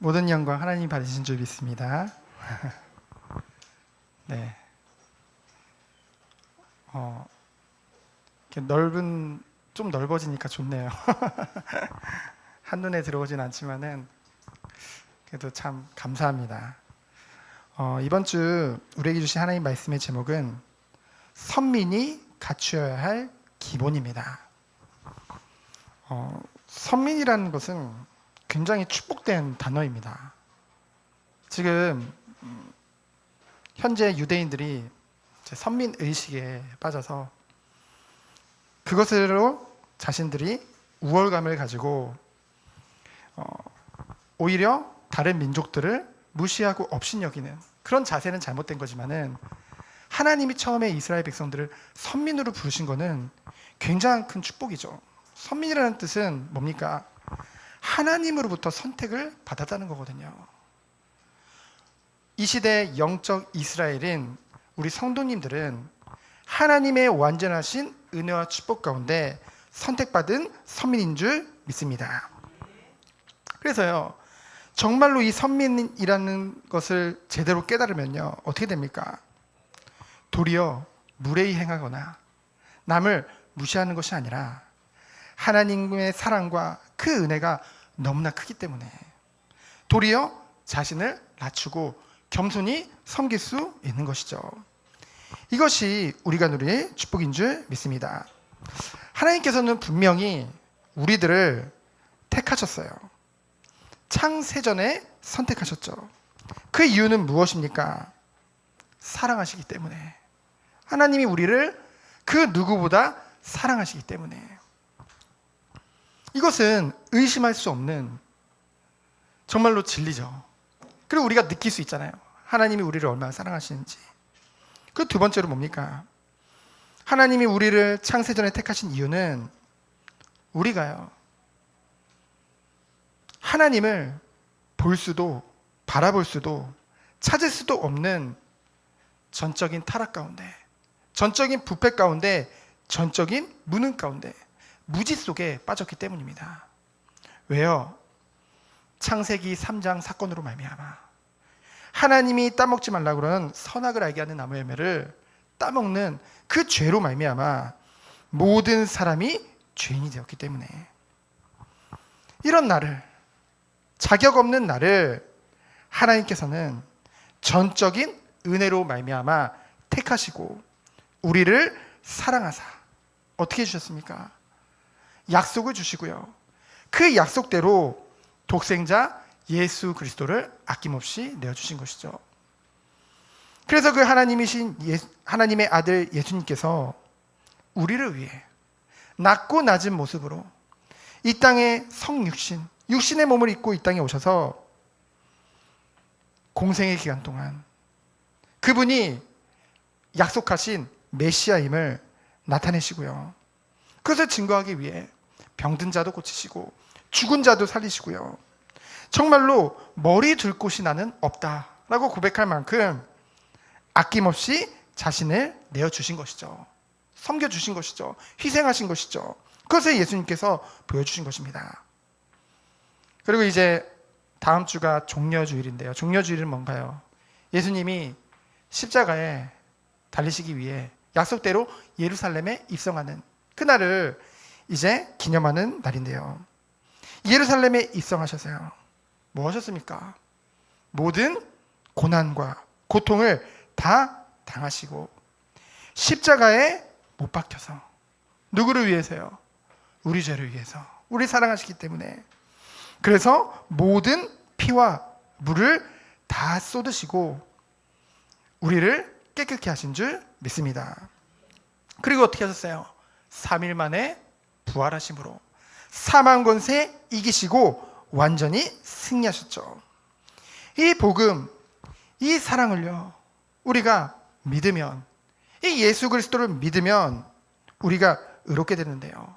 모든 영광 하나님 받으신 줄 믿습니다. 네. 이렇게 좀 넓어지니까 좋네요. 한눈에 들어오진 않지만은 그래도 참 감사합니다. 이번 주 우리에게 주신 하나님 말씀의 제목은 선민이 갖추어야 할 기본입니다. 선민이라는 것은 굉장히 축복된 단어입니다. 지금 현재 유대인들이 선민 의식에 빠져서 그것으로 자신들이 우월감을 가지고 오히려 다른 민족들을 무시하고 업신여기는 그런 자세는 잘못된 거지만은, 하나님이 처음에 이스라엘 백성들을 선민으로 부르신 거는 굉장히 큰 축복이죠. 선민이라는 뜻은 뭡니까? 하나님으로부터 선택을 받았다는 거거든요. 이 시대 영적 이스라엘인 우리 성도님들은 하나님의 완전하신 은혜와 축복 가운데 선택받은 선민인 줄 믿습니다. 그래서요, 정말로 이 선민이라는 것을 제대로 깨달으면요, 어떻게 됩니까? 도리어 무례히 행하거나 남을 무시하는 것이 아니라 하나님의 사랑과 그 은혜가 너무나 크기 때문에 도리어 자신을 낮추고 겸손히 섬길 수 있는 것이죠. 이것이 우리가 누릴 축복인 줄 믿습니다. 하나님께서는 분명히 우리들을 택하셨어요. 창세전에 선택하셨죠. 그 이유는 무엇입니까? 사랑하시기 때문에. 하나님이 우리를 그 누구보다 사랑하시기 때문에. 이것은 의심할 수 없는 정말로 진리죠. 그리고 우리가 느낄 수 있잖아요. 하나님이 우리를 얼마나 사랑하시는지. 그 두 번째로 뭡니까? 하나님이 우리를 창세전에 택하신 이유는 우리가요, 하나님을 볼 수도 바라볼 수도 찾을 수도 없는 전적인 타락 가운데, 전적인 부패 가운데, 전적인 무능 가운데, 무지 속에 빠졌기 때문입니다. 왜요? 창세기 3장 사건으로 말미암아 하나님이 따먹지 말라고 그러는 선악을 알게 하는 나무 열매를 따먹는 그 죄로 말미암아 모든 사람이 죄인이 되었기 때문에, 이런 나를, 자격 없는 나를 하나님께서는 전적인 은혜로 말미암아 택하시고 우리를 사랑하사 어떻게 해주셨습니까? 약속을 주시고요, 그 약속대로 독생자 예수 그리스도를 아낌없이 내어주신 것이죠. 그래서 그 하나님의 아들 예수님께서 우리를 위해 낮고 낮은 모습으로 이 땅에 육신의 몸을 입고 이 땅에 오셔서 공생의 기간 동안 그분이 약속하신 메시아임을 나타내시고요, 그것을 증거하기 위해 병든 자도 고치시고 죽은 자도 살리시고요, 정말로 머리 둘 곳이 나는 없다라고 고백할 만큼 아낌없이 자신을 내어주신 것이죠. 섬겨주신 것이죠. 희생하신 것이죠. 그것을 예수님께서 보여주신 것입니다. 그리고 이제 다음 주가 종려주일인데요. 종려주일은 뭔가요? 예수님이 십자가에 달리시기 위해 약속대로 예루살렘에 입성하는 그날을 이제 기념하는 날인데요. 예루살렘에 입성하셔서요, 뭐 하셨습니까? 모든 고난과 고통을 다 당하시고 십자가에 못 박혀서 누구를 위해서요? 우리 죄를 위해서, 우리 사랑하시기 때문에. 그래서 모든 피와 물을 다 쏟으시고 우리를 깨끗게 하신 줄 믿습니다. 그리고 어떻게 하셨어요? 3일 만에 부활하심으로 사망 권세 이기시고 완전히 승리하셨죠. 이 복음, 이 사랑을요, 우리가 믿으면, 이 예수 그리스도를 믿으면 우리가 의롭게 되는데요,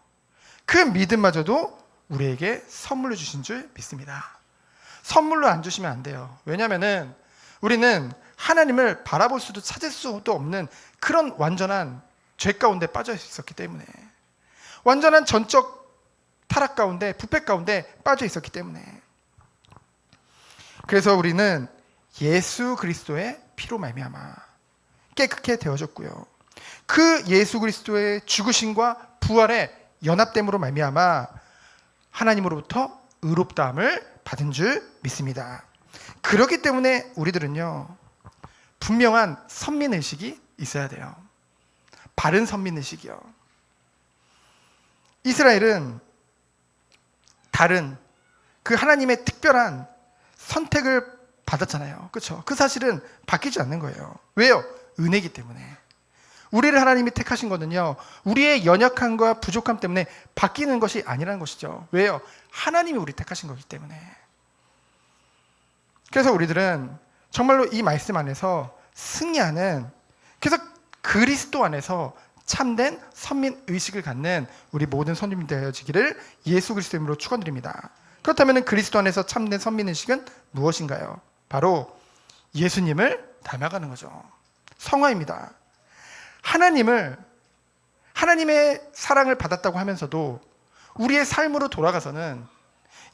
그 믿음마저도 우리에게 선물로 주신 줄 믿습니다. 선물로 안 주시면 안 돼요. 왜냐하면 우리는 하나님을 바라볼 수도 찾을 수도 없는 그런 완전한 죄 가운데 빠져 있었기 때문에, 완전한 전적 타락 가운데, 부패 가운데 빠져 있었기 때문에, 그래서 우리는 예수 그리스도의 피로 말미암아 깨끗게 되어졌고요. 그 예수 그리스도의 죽으심과 부활의 연합됨으로 말미암아 하나님으로부터 의롭다함을 받은 줄 믿습니다. 그렇기 때문에 우리들은요, 분명한 선민의식이 있어야 돼요. 바른 선민의식이요. 이스라엘은 다른 그 하나님의 특별한 선택을 받았잖아요. 그렇죠? 그 사실은 바뀌지 않는 거예요. 왜요? 은혜이기 때문에. 우리를 하나님이 택하신 거는요, 우리의 연약함과 부족함 때문에 바뀌는 것이 아니라는 것이죠. 왜요? 하나님이 우리 택하신 거기 때문에. 그래서 우리들은 정말로 이 말씀 안에서 승리하는, 그래서 그리스도 안에서 참된 선민 의식을 갖는 우리 모든 선임이 되어지기를 예수 그리스도 이름으로 축원드립니다. 그렇다면 그리스도 안에서 참된 선민 의식은 무엇인가요? 바로 예수님을 닮아가는 거죠. 성화입니다. 하나님의 사랑을 받았다고 하면서도 우리의 삶으로 돌아가서는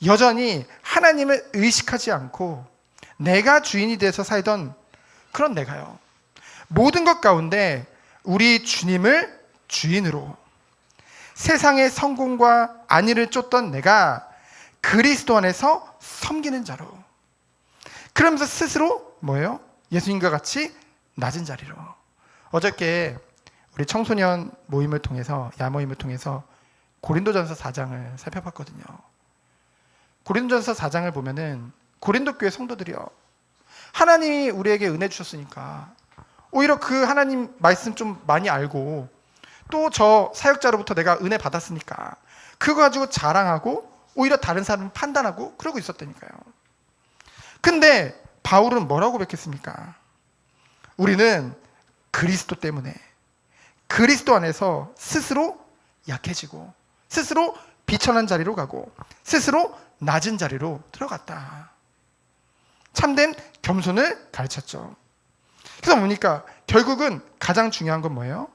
여전히 하나님을 의식하지 않고 내가 주인이 돼서 살던 그런 내가요, 모든 것 가운데 우리 주님을 주인으로, 세상의 성공과 안위를 쫓던 내가 그리스도 안에서 섬기는 자로, 그러면서 스스로 뭐예요? 예수님과 같이 낮은 자리로. 어저께 우리 청소년 모임을 통해서, 야모임을 통해서 고린도전서 4장을 살펴봤거든요. 고린도전서 4장을 보면은 고린도 교회 성도들이요, 하나님이 우리에게 은혜 주셨으니까 오히려 그 하나님 말씀 좀 많이 알고, 또 저 사역자로부터 내가 은혜 받았으니까 그거 가지고 자랑하고 오히려 다른 사람을 판단하고 그러고 있었다니까요. 근데 바울은 뭐라고 고백했습니까? 우리는 그리스도 때문에, 그리스도 안에서 스스로 약해지고 스스로 비천한 자리로 가고 스스로 낮은 자리로 들어갔다. 참된 겸손을 가르쳤죠. 그래서 뭡니까? 결국은 가장 중요한 건 뭐예요?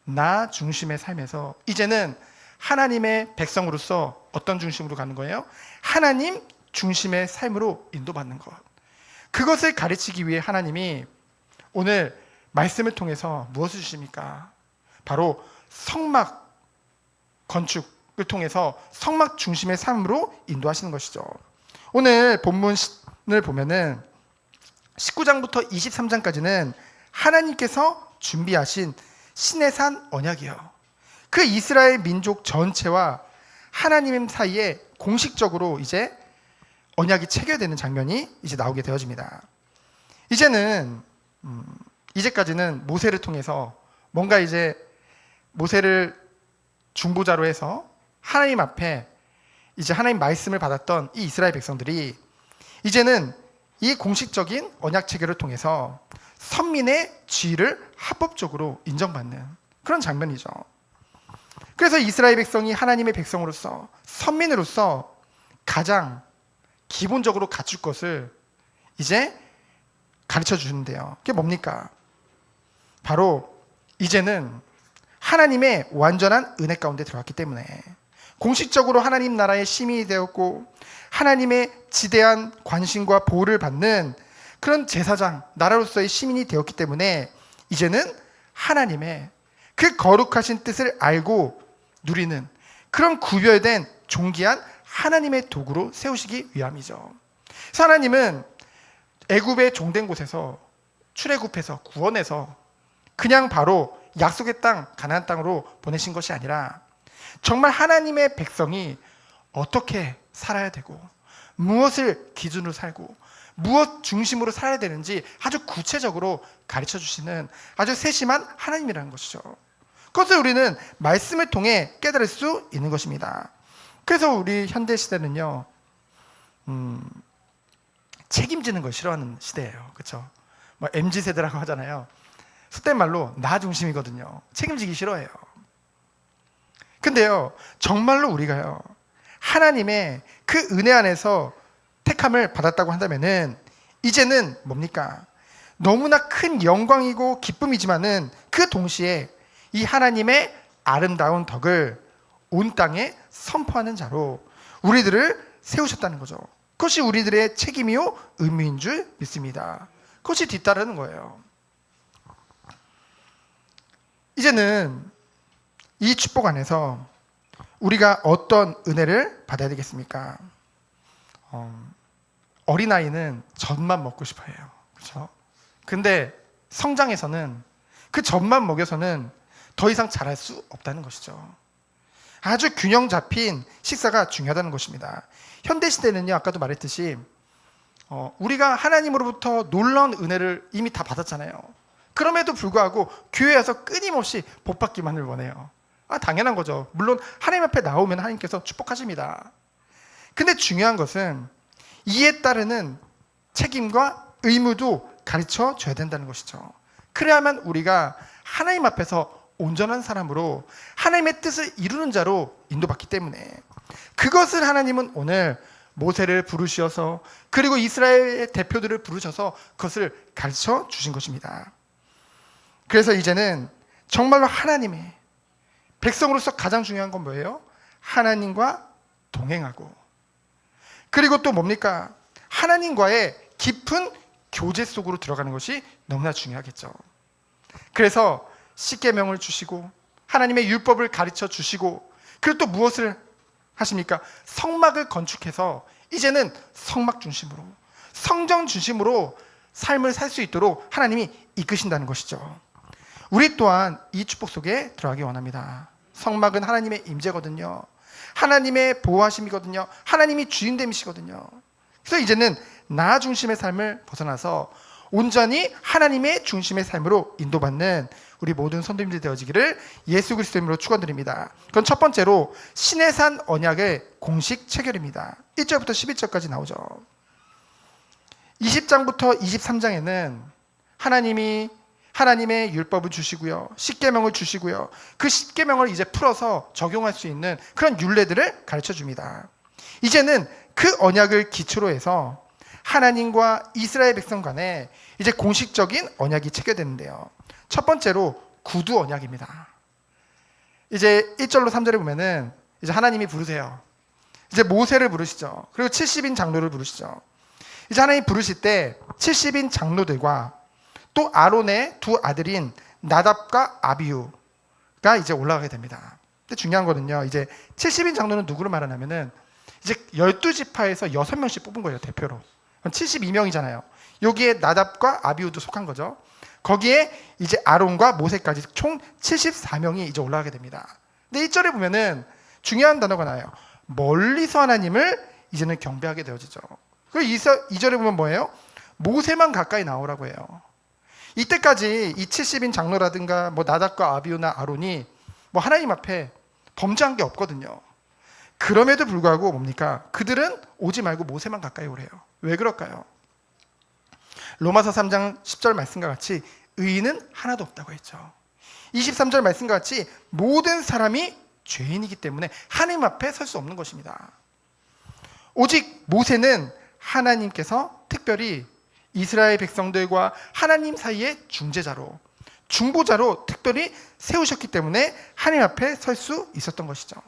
나 중심의 삶에서 이제는 하나님의 백성으로서 어떤 중심으로 가는 거예요? 하나님 중심의 삶으로 인도받는 것. 그것을 가르치기 위해 하나님이 오늘 말씀을 통해서 무엇을 주십니까? 바로 성막 건축을 통해서 성막 중심의 삶으로 인도하시는 것이죠. 오늘 본문을 보면은 19장부터 23장까지는 하나님께서 준비하신 신의 산 언약이에요. 그 이스라엘 민족 전체와 하나님 사이에 공식적으로 이제 언약이 체결되는 장면이 이제 나오게 되어집니다. 이제까지는 모세를 통해서 뭔가 이제 모세를 중보자로 해서 하나님 앞에 이제 하나님 말씀을 받았던 이 이스라엘 백성들이 이제는 이 공식적인 언약 체결을 통해서 선민의 지위를 합법적으로 인정받는 그런 장면이죠. 그래서 이스라엘 백성이 하나님의 백성으로서, 선민으로서 가장 기본적으로 갖출 것을 이제 가르쳐 주는데요. 그게 뭡니까? 바로 이제는 하나님의 완전한 은혜 가운데 들어왔기 때문에 공식적으로 하나님 나라의 시민이 되었고 하나님의 지대한 관심과 보호를 받는 그런 제사장, 나라로서의 시민이 되었기 때문에 이제는 하나님의 그 거룩하신 뜻을 알고 누리는 그런 구별된 존귀한 하나님의 도구로 세우시기 위함이죠. 그래서 하나님은 애굽의 종된 곳에서 출애굽해서 구원해서 그냥 바로 약속의 땅, 가나안 땅으로 보내신 것이 아니라 정말 하나님의 백성이 어떻게 살아야 되고 무엇을 기준으로 살고 무엇 중심으로 살아야 되는지 아주 구체적으로 가르쳐 주시는 아주 세심한 하나님이라는 것이죠. 그것을 우리는 말씀을 통해 깨달을 수 있는 것입니다. 그래서 우리 현대 시대는요, 책임지는 걸 싫어하는 시대예요. 그렇죠? 뭐 MZ 세대라고 하잖아요. 속된 말로 나 중심이거든요. 책임지기 싫어해요. 근데요, 정말로 우리가요, 하나님의 그 은혜 안에서 택함을 받았다고 한다면은 이제는 뭡니까? 너무나 큰 영광이고 기쁨이지만은 그 동시에 이 하나님의 아름다운 덕을 온 땅에 선포하는 자로 우리들을 세우셨다는 거죠. 그것이 우리들의 책임이요 의무인 줄 믿습니다. 그것이 뒤따르는 거예요. 이제는 이 축복 안에서 우리가 어떤 은혜를 받아야 되겠습니까? 어린아이는 젖만 먹고 싶어 해요. 그렇죠? 근데 성장해서는 그 젖만 먹여서는 더 이상 자랄 수 없다는 것이죠. 아주 균형 잡힌 식사가 중요하다는 것입니다. 현대시대는요, 아까도 말했듯이 우리가 하나님으로부터 놀라운 은혜를 이미 다 받았잖아요. 그럼에도 불구하고 교회에 와서 끊임없이 복받기만을 원해요. 당연한 거죠. 물론 하나님 앞에 나오면 하나님께서 축복하십니다. 근데 중요한 것은 이에 따르는 책임과 의무도 가르쳐 줘야 된다는 것이죠. 그래야만 우리가 하나님 앞에서 온전한 사람으로 하나님의 뜻을 이루는 자로 인도받기 때문에, 그것을 하나님은 오늘 모세를 부르셔서 그리고 이스라엘의 대표들을 부르셔서 그것을 가르쳐 주신 것입니다. 그래서 이제는 정말로 하나님의 백성으로서 가장 중요한 건 뭐예요? 하나님과 동행하고, 그리고 또 뭡니까? 하나님과의 깊은 교제 속으로 들어가는 것이 너무나 중요하겠죠. 그래서 십계명을 주시고 하나님의 율법을 가르쳐 주시고, 그리고 또 무엇을 하십니까? 성막을 건축해서 이제는 성막 중심으로, 성전 중심으로 삶을 살 수 있도록 하나님이 이끄신다는 것이죠. 우리 또한 이 축복 속에 들어가기 원합니다. 성막은 하나님의 임재거든요. 하나님의 보호하심이거든요. 하나님이 주인됨이시거든요. 그래서 이제는 나 중심의 삶을 벗어나서 온전히 하나님의 중심의 삶으로 인도받는 우리 모든 성도님들이 되어지기를 예수 그리스도의 이름으로 축원드립니다. 그건 첫 번째로 신의 산 언약의 공식 체결입니다. 1절부터 11절까지 나오죠. 20장부터 23장에는 하나님이 하나님의 율법을 주시고요, 십계명을 주시고요, 그 십계명을 이제 풀어서 적용할 수 있는 그런 율례들을 가르쳐 줍니다. 이제는 그 언약을 기초로 해서 하나님과 이스라엘 백성 간에 이제 공식적인 언약이 체결되는데요. 첫 번째로 구두 언약입니다. 이제 1절로 3절에 보면은 이제 하나님이 부르세요. 이제 모세를 부르시죠. 그리고 70인 장로를 부르시죠. 이제 하나님 부르실 때 70인 장로들과 또 아론의 두 아들인 나답과 아비후가 이제 올라가게 됩니다. 근데 중요한 거는요, 이제 70인 장로는 누구를 말하냐면은 이제 12지파에서 6명씩 뽑은 거예요, 대표로. 72명이잖아요. 여기에 나답과 아비후도 속한 거죠. 거기에 이제 아론과 모세까지 총 74명이 이제 올라가게 됩니다. 근데 1절에 보면은 중요한 단어가 나와요. 멀리서 하나님을 이제는 경배하게 되어지죠. 그리고 2절에 보면 뭐예요? 모세만 가까이 나오라고 해요. 이때까지 이 70인 장로라든가 뭐 나답과 아비후나 아론이 뭐 하나님 앞에 범죄한 게 없거든요. 그럼에도 불구하고 뭡니까? 그들은 오지 말고 모세만 가까이 오래요. 왜 그럴까요? 로마서 3장 10절 말씀과 같이 의인은 하나도 없다고 했죠. 23절 말씀과 같이 모든 사람이 죄인이기 때문에 하나님 앞에 설 수 없는 것입니다. 오직 모세는 하나님께서 특별히 이스라엘 백성들과 하나님 사이의 중재자로, 중보자로 특별히 세우셨기 때문에 하나님 앞에 설 수 있었던 것이죠.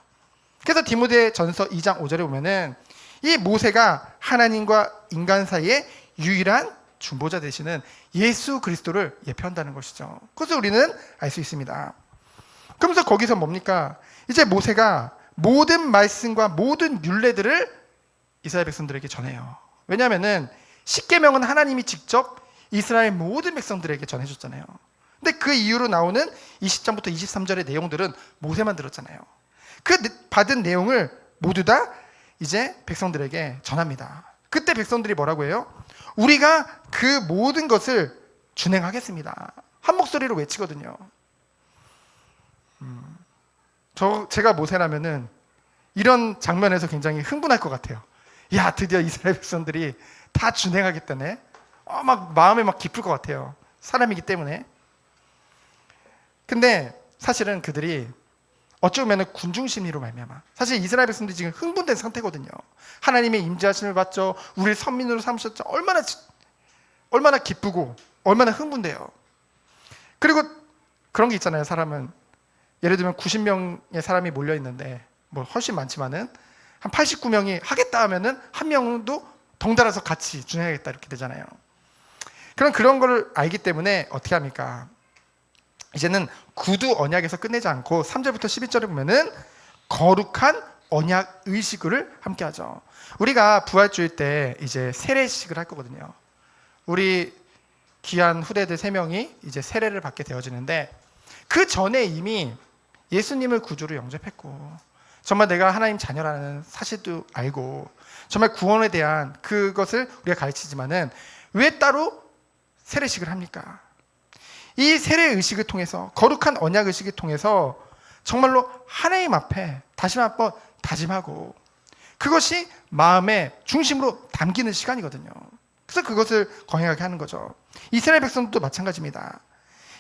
그래서 디모데전서 2장 5절에 보면은 이 모세가 하나님과 인간 사이의 유일한 중보자 되시는 예수 그리스도를 예표한다는 것이죠. 그래서 우리는 알 수 있습니다. 그러면서 거기서 뭡니까? 이제 모세가 모든 말씀과 모든 율례들을 이스라엘 백성들에게 전해요. 왜냐하면은 십계명은 하나님이 직접 이스라엘 모든 백성들에게 전해줬잖아요. 근데 그 이후로 나오는 20장부터 23절의 내용들은 모세만 들었잖아요. 그 받은 내용을 모두 다 이제 백성들에게 전합니다. 그때 백성들이 뭐라고 해요? 우리가 그 모든 것을 준행하겠습니다. 한 목소리로 외치거든요. 제가 모세라면은 이런 장면에서 굉장히 흥분할 것 같아요. 야, 드디어 이스라엘 백성들이 다 준행하겠다네. 막 마음에 막 기쁠 것 같아요. 사람이기 때문에. 근데 사실은 그들이 어쩌면 군중심리로 말미암아, 사실 이스라엘 백성들이 지금 흥분된 상태거든요. 하나님의 임재하심을 받죠. 우리를 선민으로 삼으셨죠. 얼마나 기쁘고 얼마나 흥분돼요. 그리고 그런 게 있잖아요. 사람은 예를 들면 90명의 사람이 몰려 있는데 뭐 훨씬 많지만은 한 89명이 하겠다 하면은 한 명도 덩달아서 같이 준행하겠다 이렇게 되잖아요. 그런 걸 알기 때문에 어떻게 합니까? 이제는 구두 언약에서 끝내지 않고 3절부터 12절에 보면은 거룩한 언약 의식을 함께 하죠. 우리가 부활주일 때 이제 세례식을 할 거거든요. 우리 귀한 후대들 3명이 이제 세례를 받게 되어지는데, 그 전에 이미 예수님을 구주로 영접했고 정말 내가 하나님 자녀라는 사실도 알고 정말 구원에 대한 그것을 우리가 가르치지만은 왜 따로 세례식을 합니까? 이 세례 의식을 통해서, 거룩한 언약 의식을 통해서 정말로 하나님 앞에 다시 한번 다짐하고 그것이 마음의 중심으로 담기는 시간이거든요. 그래서 그것을 거행하게 하는 거죠. 이스라엘 백성도 마찬가지입니다.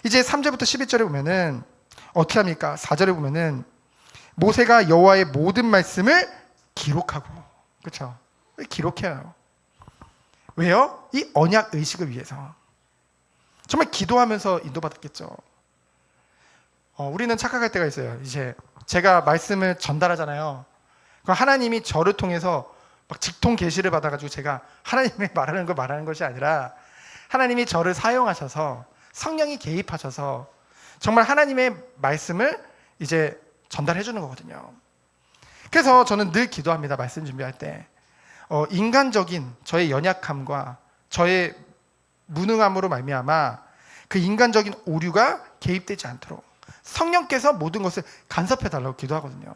이제 3절부터 11절에 보면은 어떻게 합니까? 4절에 보면은 모세가 여호와의 모든 말씀을 기록하고, 그렇죠? 기록해요. 왜요? 이 언약 의식을 위해서. 정말 기도하면서 인도받았겠죠. 우리는 착각할 때가 있어요. 이제 제가 말씀을 전달하잖아요. 그럼 하나님이 저를 통해서 막 직통 계시를 받아가지고 제가 하나님의 말하는 걸 말하는 것이 아니라 하나님이 저를 사용하셔서 성령이 개입하셔서 정말 하나님의 말씀을 이제 전달해 주는 거거든요. 그래서 저는 늘 기도합니다. 말씀 준비할 때 인간적인 저의 연약함과 저의 무능함으로 말미암아 그 인간적인 오류가 개입되지 않도록 성령께서 모든 것을 간섭해 달라고 기도하거든요.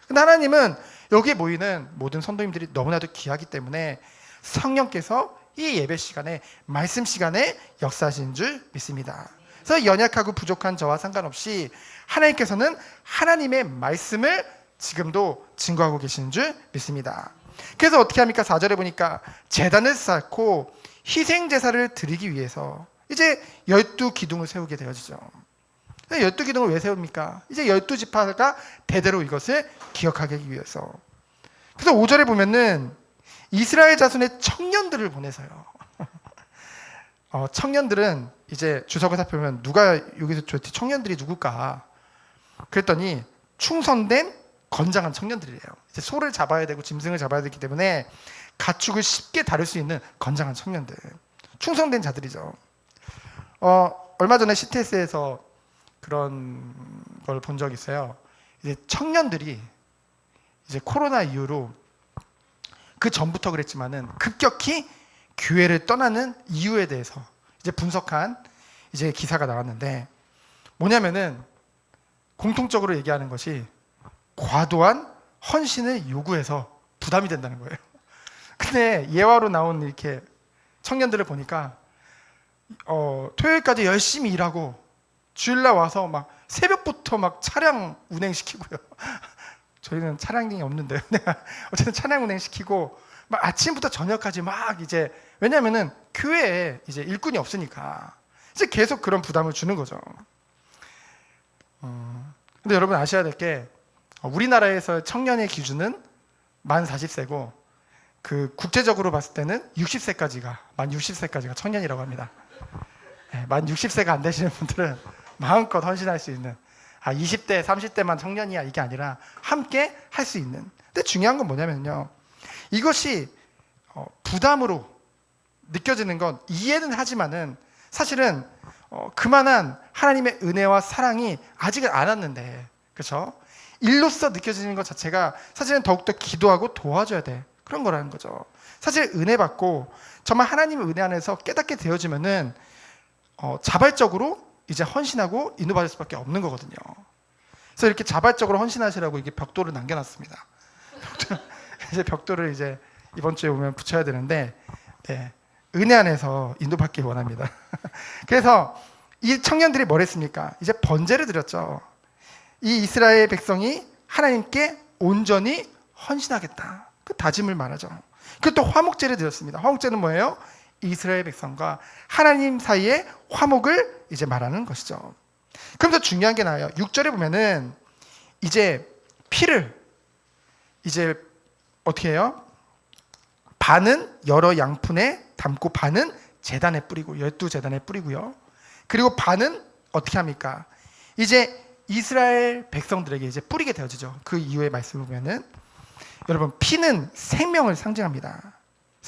근데 하나님은 여기에 모이는 모든 성도님들이 너무나도 귀하기 때문에 성령께서 이 예배 시간에, 말씀 시간에 역사하시는 줄 믿습니다. 그래서 연약하고 부족한 저와 상관없이 하나님께서는 하나님의 말씀을 지금도 증거하고 계시는 줄 믿습니다. 그래서 어떻게 합니까? 4절에 보니까 제단을 쌓고 희생 제사를 드리기 위해서 이제 12기둥을 세우게 되어지죠. 12기둥을 왜 세웁니까? 이제 12지파가 대대로 이것을 기억하기 위해서. 그래서 5절에 보면은 이스라엘 자손의 청년들을 보내서요. 청년들은 이제 주석을 살펴보면 누가 여기서 도대체 청년들이 누굴까? 그랬더니 충성된 건장한 청년들이래요. 이제 소를 잡아야 되고 짐승을 잡아야 되기 때문에 가축을 쉽게 다룰 수 있는 건장한 청년들, 충성된 자들이죠. 얼마 전에 CTS에서 그런 걸 본 적이 있어요. 이제 청년들이 이제 코로나 이후로, 그 전부터 그랬지만은 급격히 교회를 떠나는 이유에 대해서 이제 분석한 이제 기사가 나왔는데, 뭐냐면은 공통적으로 얘기하는 것이 과도한 헌신을 요구해서 부담이 된다는 거예요. 근데 예화로 나온 이렇게 청년들을 보니까 토요일까지 열심히 일하고 주일날 와서 막 새벽부터 막 차량 운행시키고요. 저희는 차량이 없는데요. 어쨌든 차량 운행시키고 막 아침부터 저녁까지 막 이제, 왜냐면은 교회에 이제 일꾼이 없으니까 이제 계속 그런 부담을 주는 거죠. 근데 여러분 아셔야 될 게, 우리나라에서 청년의 기준은 만 40세고 그 국제적으로 봤을 때는 만 60세까지가 청년이라고 합니다. 만 60세가 안 되시는 분들은 마음껏 헌신할 수 있는, 20대, 30대만 청년이야 이게 아니라 함께 할 수 있는. 근데 중요한 건 뭐냐면요, 이것이 부담으로 느껴지는 건 이해는 하지만은 사실은 그만한 하나님의 은혜와 사랑이 아직은 안 왔는데, 그렇죠? 일로서 느껴지는 것 자체가 사실은 더욱더 기도하고 도와줘야 돼, 그런 거라는 거죠. 사실 은혜 받고 정말 하나님의 은혜 안에서 깨닫게 되어지면은 자발적으로 이제 헌신하고 인도받을 수밖에 없는 거거든요. 그래서 이렇게 자발적으로 헌신하시라고 이게 벽돌을 남겨놨습니다. 이제 벽돌을 이제 이번 주에 오면 붙여야 되는데, 네, 은혜 안에서 인도받기 원합니다. 그래서 이 청년들이 뭘 했습니까? 이제 번제를 드렸죠. 이 이스라엘 백성이 하나님께 온전히 헌신하겠다, 그 다짐을 말하죠. 그리고 또 화목제를 드렸습니다. 화목제는 뭐예요? 이스라엘 백성과 하나님 사이의 화목을 이제 말하는 것이죠. 그러면서 중요한 게 나와요. 6절에 보면은 이제 피를 이제 어떻게 해요? 반은 여러 양푼에 담고 반은 제단에 뿌리고, 12제단에 뿌리고요. 그리고 반은 어떻게 합니까? 이제 이스라엘 백성들에게 이제 뿌리게 되어지죠. 그 이후의 말씀을 보면은, 여러분, 피는 생명을 상징합니다.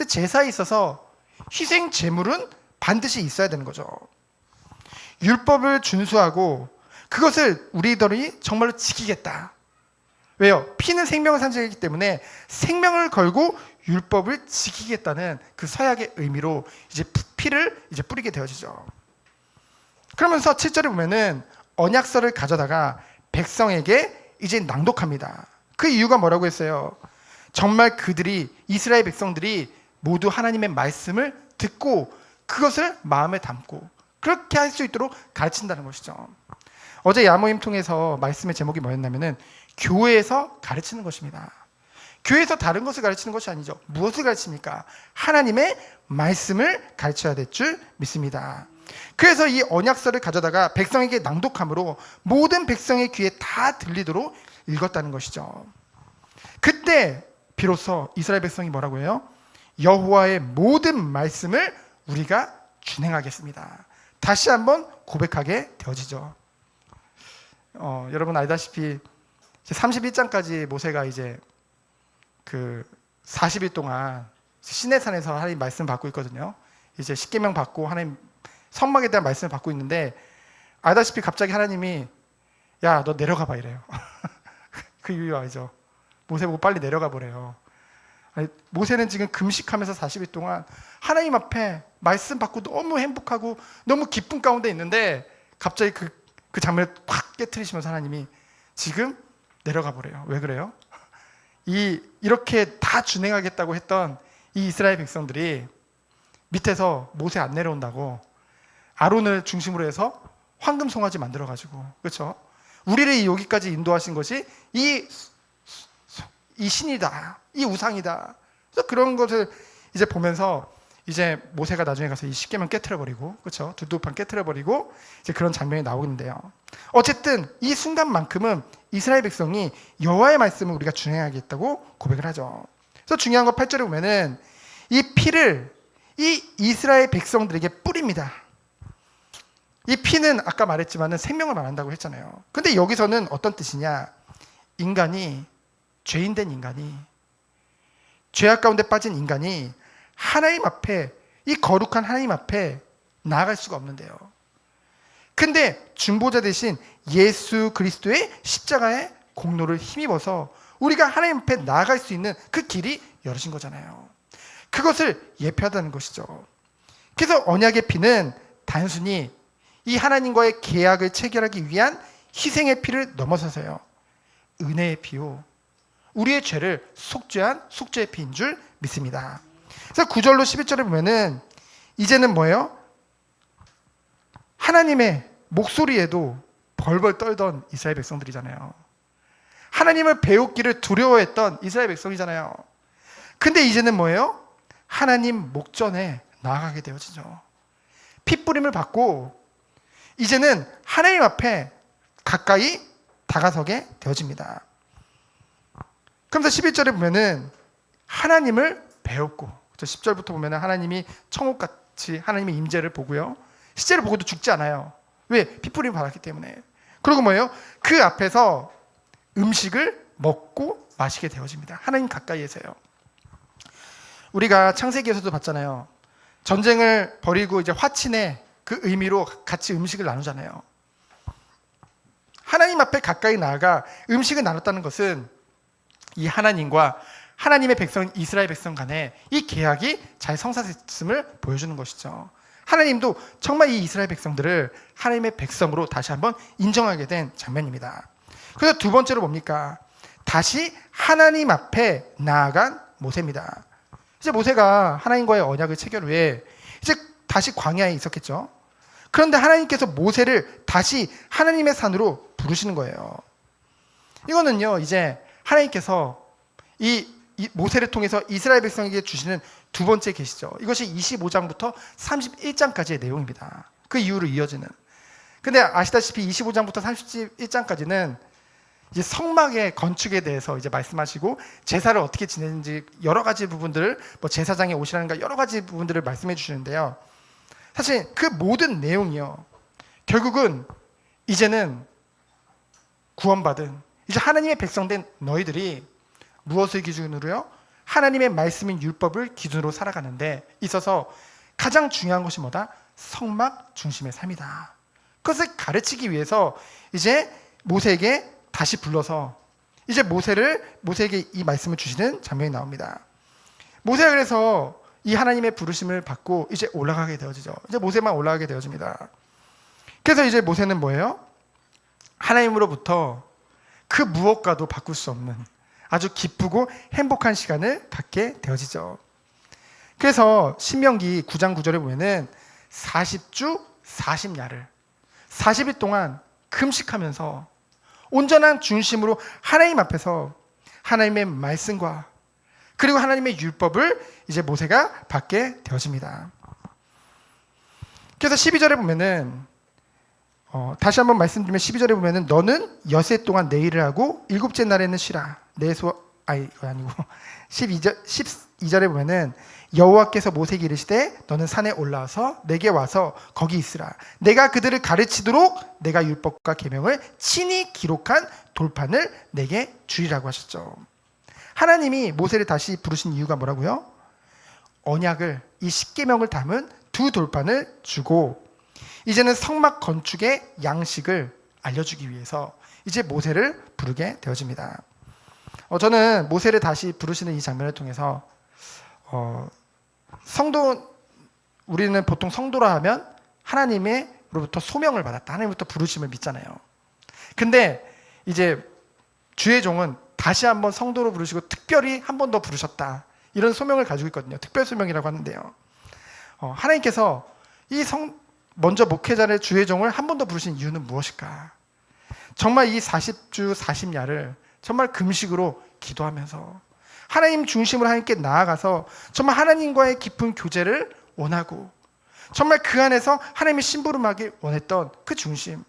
근데 제사에 있어서 희생 제물은 반드시 있어야 되는 거죠. 율법을 준수하고 그것을 우리들이 정말로 지키겠다. 왜요? 피는 생명을 상징하기 때문에 생명을 걸고 율법을 지키겠다는 그 서약의 의미로 이제 피를 이제 뿌리게 되어지죠. 그러면서 7절에 보면은 언약서를 가져다가 백성에게 이제 낭독합니다. 그 이유가 뭐라고 했어요? 정말 그들이, 이스라엘 백성들이 모두 하나님의 말씀을 듣고 그것을 마음에 담고 그렇게 할 수 있도록 가르친다는 것이죠. 어제 야모임 통해서 말씀의 제목이 뭐였냐면은 교회에서 가르치는 것입니다. 교회에서 다른 것을 가르치는 것이 아니죠. 무엇을 가르칩니까? 하나님의 말씀을 가르쳐야 될 줄 믿습니다. 그래서 이 언약서를 가져다가 백성에게 낭독함으로 모든 백성의 귀에 다 들리도록 읽었다는 것이죠. 그때 비로소 이스라엘 백성이 뭐라고 해요? 여호와의 모든 말씀을 우리가 준행하겠습니다. 다시 한번 고백하게 되어지죠. 여러분 알다시피 31장까지 모세가 이제 그 40일 동안 시내산에서 하나님 말씀 받고 있거든요. 이제 십계명 받고 하나님 성막에 대한 말씀을 받고 있는데 알다시피 갑자기 하나님이 야, 너 내려가 봐 이래요. 그 이유 알죠? 모세 보고 빨리 내려가 보래요. 아니, 모세는 지금 금식하면서 40일 동안 하나님 앞에 말씀 받고 너무 행복하고 너무 기쁨 가운데 있는데 갑자기 그 장면을 확 깨트리시면서 하나님이 지금 내려가 보래요. 왜 그래요? 이렇게 다 준행하겠다고 했던 이 이스라엘 백성들이 밑에서 모세 안 내려온다고 아론을 중심으로 해서 황금 송아지 만들어가지고, 그렇죠? 우리를 여기까지 인도하신 것이 이 신이다, 이 우상이다. 그래서 그런 것을 이제 보면서 이제 모세가 나중에 가서 이 십계명 깨트려버리고, 그렇죠? 두둑판 깨트려버리고 이제 그런 장면이 나오는데요. 어쨌든 이 순간만큼은 이스라엘 백성이 여호와의 말씀을 우리가 준행하겠다고 고백을 하죠. 그래서 중요한 건 8절에 보면은 이 피를 이 이스라엘 백성들에게 뿌립니다. 이 피는 아까 말했지만은 생명을 말한다고 했잖아요. 근데 여기서는 어떤 뜻이냐? 인간이, 죄인된 인간이, 죄악 가운데 빠진 인간이 하나님 앞에, 이 거룩한 하나님 앞에 나아갈 수가 없는데요. 근데 중보자 대신 예수 그리스도의 십자가의 공로를 힘입어서 우리가 하나님 앞에 나아갈 수 있는 그 길이 열어진 거잖아요. 그것을 예표하다는 것이죠. 그래서 언약의 피는 단순히 이 하나님과의 계약을 체결하기 위한 희생의 피를 넘어서서요, 은혜의 피요, 우리의 죄를 속죄한 속죄의 피인 줄 믿습니다. 그래서 9절로 11절에 보면은 이제는 뭐예요? 하나님의 목소리에도 벌벌 떨던 이스라엘 백성들이잖아요. 하나님을 배우기를 두려워했던 이스라엘 백성이잖아요. 근데 이제는 뭐예요? 하나님 목전에 나아가게 되어지죠. 핏부림을 받고 이제는 하나님 앞에 가까이 다가서게 되어집니다. 그러면서 11절에 보면은 하나님을 배웠고, 10절부터 보면은 하나님이 청옥같이 하나님의 임재를 보고요, 실제로 보고도 죽지 않아요. 왜? 핏부림을 받았기 때문에. 그리고 뭐예요? 그 앞에서 음식을 먹고 마시게 되어집니다. 하나님 가까이에서요. 우리가 창세기에서도 봤잖아요. 전쟁을 벌이고 이제 화친의 그 의미로 같이 음식을 나누잖아요. 하나님 앞에 가까이 나아가 음식을 나눴다는 것은 이 하나님과 하나님의 백성, 이스라엘 백성 간에 이 계약이 잘 성사됐음을 보여주는 것이죠. 하나님도 정말 이 이스라엘 백성들을 하나님의 백성으로 다시 한번 인정하게 된 장면입니다. 그래서 두 번째로 뭡니까? 다시 하나님 앞에 나아간 모세입니다. 이제 모세가 하나님과의 언약을 체결 후에 이제 다시 광야에 있었겠죠. 그런데 하나님께서 모세를 다시 하나님의 산으로 부르시는 거예요. 이거는요, 이제 하나님께서 이 모세를 통해서 이스라엘 백성에게 주시는 두 번째 계시죠. 이것이 25장부터 31장까지의 내용입니다. 그 이후로 이어지는. 근데 아시다시피 25장부터 31장까지는 이제 성막의 건축에 대해서 이제 말씀하시고 제사를 어떻게 지내는지 여러 가지 부분들을, 뭐 제사장의 옷이라든가 여러 가지 부분들을 말씀해 주시는데요. 사실 그 모든 내용이요, 결국은 이제는 구원받은 이제 하나님의 백성된 너희들이 무엇을 기준으로요? 하나님의 말씀인 율법을 기준으로 살아가는데 있어서 가장 중요한 것이 뭐다? 성막 중심의 삶이다. 그것을 가르치기 위해서 이제 모세에게 다시 불러서 이제 모세에게 이 말씀을 주시는 장면이 나옵니다. 모세가 그래서 이 하나님의 부르심을 받고 이제 올라가게 되어지죠. 이제 모세만 올라가게 되어집니다. 그래서 이제 모세는 뭐예요? 하나님으로부터 그 무엇과도 바꿀 수 없는 아주 기쁘고 행복한 시간을 갖게 되어지죠. 그래서 신명기 9장 9절에 보면은 40주 40야를 40일 동안 금식하면서 온전한 중심으로 하나님 앞에서 하나님의 말씀과 그리고 하나님의 율법을 이제 모세가 받게 되어집니다. 그래서 12절에 보면은 다시 한번 말씀드리면 12절에 보면은 너는 여세 동안 내 일을 하고 일곱째 날에는 쉬라. 이거 아니고 12절에 보면은 여호와께서 모세에게 이르시되 너는 산에 올라와서 내게 와서 거기 있으라. 내가 그들을 가르치도록 내가 율법과 계명을 친히 기록한 돌판을 내게 주리라고 하셨죠. 하나님이 모세를 다시 부르신 이유가 뭐라고요? 언약을 이 십계명을 담은 두 돌판을 주고 이제는 성막 건축의 양식을 알려주기 위해서 이제 모세를 부르게 되어집니다. 저는 모세를 다시 부르시는 이 장면을 통해서 우리는 보통 성도라 하면 하나님으로부터 소명을 받았다. 하나님부터 부르심을 믿잖아요. 근데 이제 주의 종은 다시 한번 성도로 부르시고 특별히 한 번 더 부르셨다. 이런 소명을 가지고 있거든요. 특별 소명이라고 하는데요. 하나님께서 먼저 목회자를 주의 종을 한 번 더 부르신 이유는 무엇일까? 정말 이 40주 40야를 정말 금식으로 기도하면서 하나님 중심으로 하나님께 나아가서 정말 하나님과의 깊은 교제를 원하고 정말 그 안에서 하나님의 심부름하기 원했던 그 중심,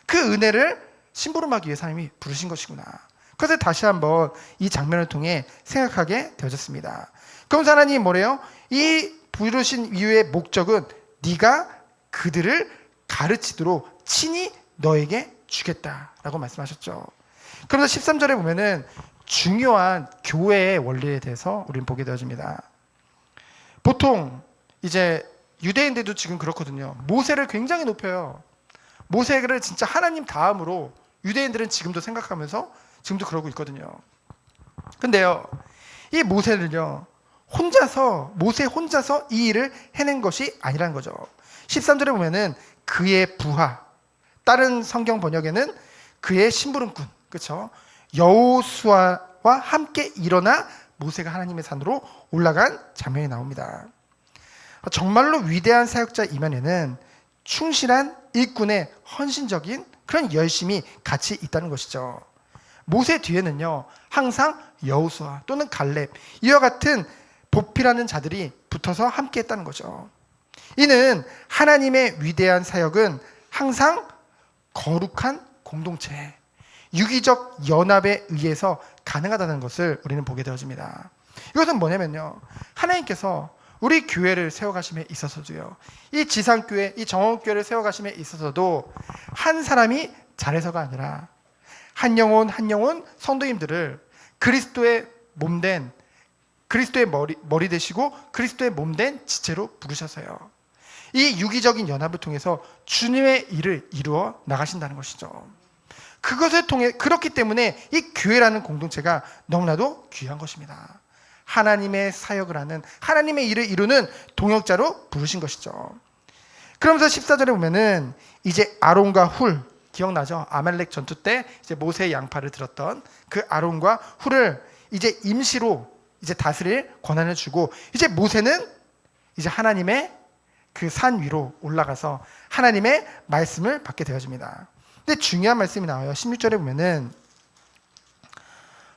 그 은혜를 심부름하기 위해서 하나님이 부르신 것이구나. 그것을 다시 한번 이 장면을 통해 생각하게 되어졌습니다. 그러면서 하나님이 뭐래요? 이 부르신 이유의 목적은 네가 그들을 가르치도록 친히 너에게 주겠다라고 말씀하셨죠. 그래서 13절에 보면은 중요한 교회의 원리에 대해서 우리는 보게 되어집니다. 보통 이제 유대인들도 지금 그렇거든요. 모세를 굉장히 높여요. 모세를 진짜 하나님 다음으로 유대인들은 지금도 생각하면서 지금도 그러고 있거든요. 근데요, 이 모세는요, 모세 혼자서 이 일을 해낸 것이 아니라는 거죠. 13절에 보면은 그의 부하, 다른 성경 번역에는 그의 심부름꾼, 그렇죠? 여호수아와 함께 일어나 모세가 하나님의 산으로 올라간 장면이 나옵니다. 정말로 위대한 사역자 이면에는 충실한 일꾼의 헌신적인 그런 열심이 같이 있다는 것이죠. 모세 뒤에는요, 항상 여호수아 또는 갈렙 이와 같은 보필하는 자들이 붙어서 함께 했다는 거죠. 이는 하나님의 위대한 사역은 항상 거룩한 공동체, 유기적 연합에 의해서 가능하다는 것을 우리는 보게 되어집니다. 이것은 뭐냐면요, 하나님께서 우리 교회를 세워가심에 있어서도요, 이 지상교회, 이 정원교회를 세워가심에 있어서도 한 사람이 잘해서가 아니라 한 영혼 한 영혼 성도님들을 그리스도의 몸된, 그리스도의 머리 되시고 그리스도의 몸된 지체로 부르셔서요, 이 유기적인 연합을 통해서 주님의 일을 이루어 나가신다는 것이죠. 그것을 통해, 그렇기 때문에 이 교회라는 공동체가 너무나도 귀한 것입니다. 하나님의 사역을 하는, 하나님의 일을 이루는 동역자로 부르신 것이죠. 그러면서 14절에 보면은 이제 아론과 훌, 기억나죠? 아말렉 전투 때 이제 모세의 양팔을 들었던 그 아론과 훌을 이제 임시로 이제 다스릴 권한을 주고, 이제 모세는 이제 하나님의 그 산 위로 올라가서 하나님의 말씀을 받게 되어집니다. 근데 중요한 말씀이 나와요. 16절에 보면은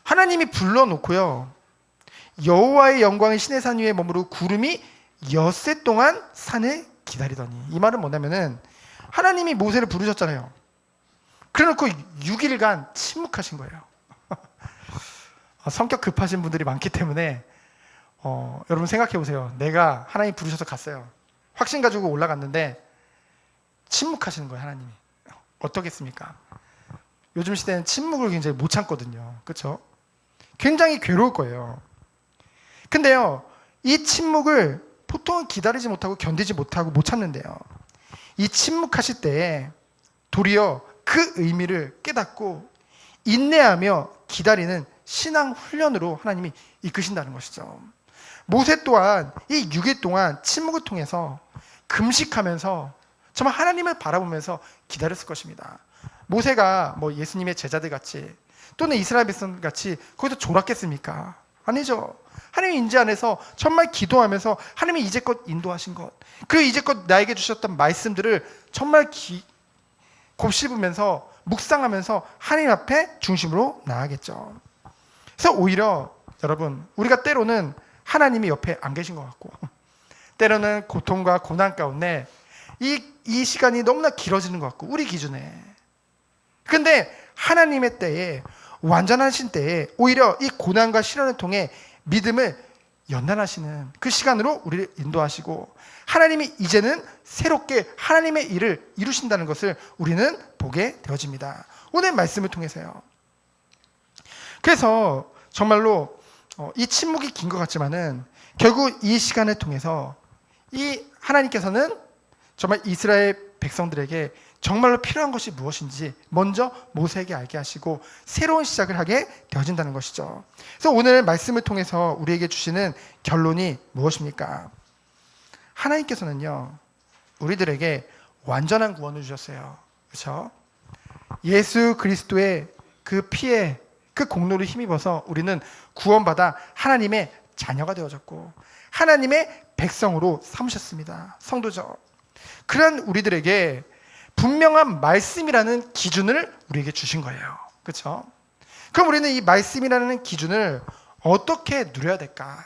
하나님이 불러놓고요, 여호와의 영광이 신의 산 위에 머무르고 구름이 엿새 동안 산을 기다리더니, 이 말은 뭐냐면은 하나님이 모세를 부르셨잖아요. 그래놓고 6일간 침묵하신 거예요. 성격 급하신 분들이 많기 때문에 여러분 생각해 보세요. 내가 하나님 부르셔서 갔어요. 확신 가지고 올라갔는데 침묵하시는 거예요, 하나님이. 어떻겠습니까? 요즘 시대는 침묵을 굉장히 못 참거든요. 그렇죠? 굉장히 괴로울 거예요. 근데요, 이 침묵을 보통은 기다리지 못하고 견디지 못하고 못 참는데요. 이 침묵하실 때에 도리어 그 의미를 깨닫고 인내하며 기다리는 신앙 훈련으로 하나님이 이끄신다는 것이죠. 모세 또한 이 6일 동안 침묵을 통해서 금식하면서 정말 하나님을 바라보면서 기다렸을 것입니다. 모세가 뭐 예수님의 제자들 같이 또는 이스라엘 백성 같이 거기서 졸았겠습니까? 아니죠. 하나님 인지 안에서 정말 기도하면서 하나님이 이제껏 인도하신 것, 그 이제껏 나에게 주셨던 말씀들을 정말 곱씹으면서 묵상하면서 하나님 앞에 중심으로 나아가겠죠. 그래서 오히려 여러분, 우리가 때로는 하나님이 옆에 안 계신 것 같고, 때로는 고통과 고난 가운데 이 시간이 너무나 길어지는 것 같고, 우리 기준에. 근데 하나님의 때에, 완전하신 때에 오히려 이 고난과 시련을 통해 믿음을 연단하시는 그 시간으로 우리를 인도하시고, 하나님이 이제는 새롭게 하나님의 일을 이루신다는 것을 우리는 보게 되어집니다. 오늘 말씀을 통해서요. 그래서 정말로 이 침묵이 긴 것 같지만은 결국 이 시간을 통해서 이 하나님께서는 정말 이스라엘 백성들에게 정말로 필요한 것이 무엇인지 먼저 모세에게 알게 하시고 새로운 시작을 하게 되어진다는 것이죠. 그래서 오늘 말씀을 통해서 우리에게 주시는 결론이 무엇입니까? 하나님께서는요, 우리들에게 완전한 구원을 주셨어요. 그렇죠? 예수 그리스도의 그 피에 그 공로를 힘입어서 우리는 구원받아 하나님의 자녀가 되어졌고 하나님의 백성으로 삼으셨습니다. 성도죠. 그런 우리들에게 분명한 말씀이라는 기준을 우리에게 주신 거예요. 그렇죠? 그럼 우리는 이 말씀이라는 기준을 어떻게 누려야 될까?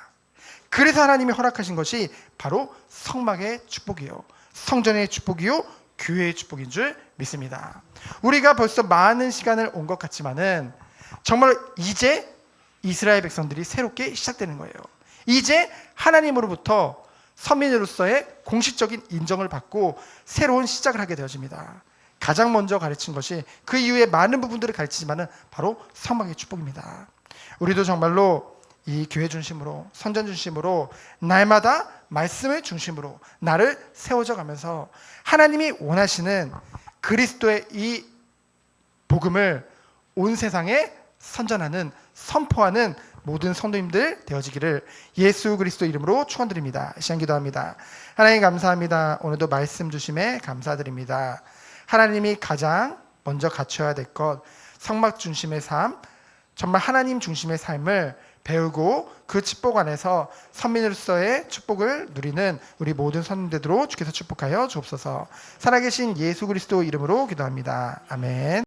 그래서 하나님이 허락하신 것이 바로 성막의 축복이요, 성전의 축복이요, 교회의 축복인 줄 믿습니다. 우리가 벌써 많은 시간을 온 것 같지만은 정말 이제 이스라엘 백성들이 새롭게 시작되는 거예요. 이제 하나님으로부터 서민으로서의 공식적인 인정을 받고 새로운 시작을 하게 되어집니다. 가장 먼저 가르친 것이 그 이후에 많은 부분들을 가르치지만은 바로 성막의 축복입니다. 우리도 정말로 이 교회 중심으로, 선전 중심으로, 날마다 말씀을 중심으로 나를 세워져 가면서 하나님이 원하시는 그리스도의 이 복음을 온 세상에 선전하는, 선포하는 모든 성도님들 되어지기를 예수 그리스도 이름으로 축원드립니다. 시간 기도합니다. 하나님 감사합니다. 오늘도 말씀 주심에 감사드립니다. 하나님이 가장 먼저 갖춰야 될 것, 성막 중심의 삶, 정말 하나님 중심의 삶을 배우고 그 축복 안에서 선민으로서의 축복을 누리는 우리 모든 성도들로 주께서 축복하여 주옵소서. 살아계신 예수 그리스도 이름으로 기도합니다. 아멘.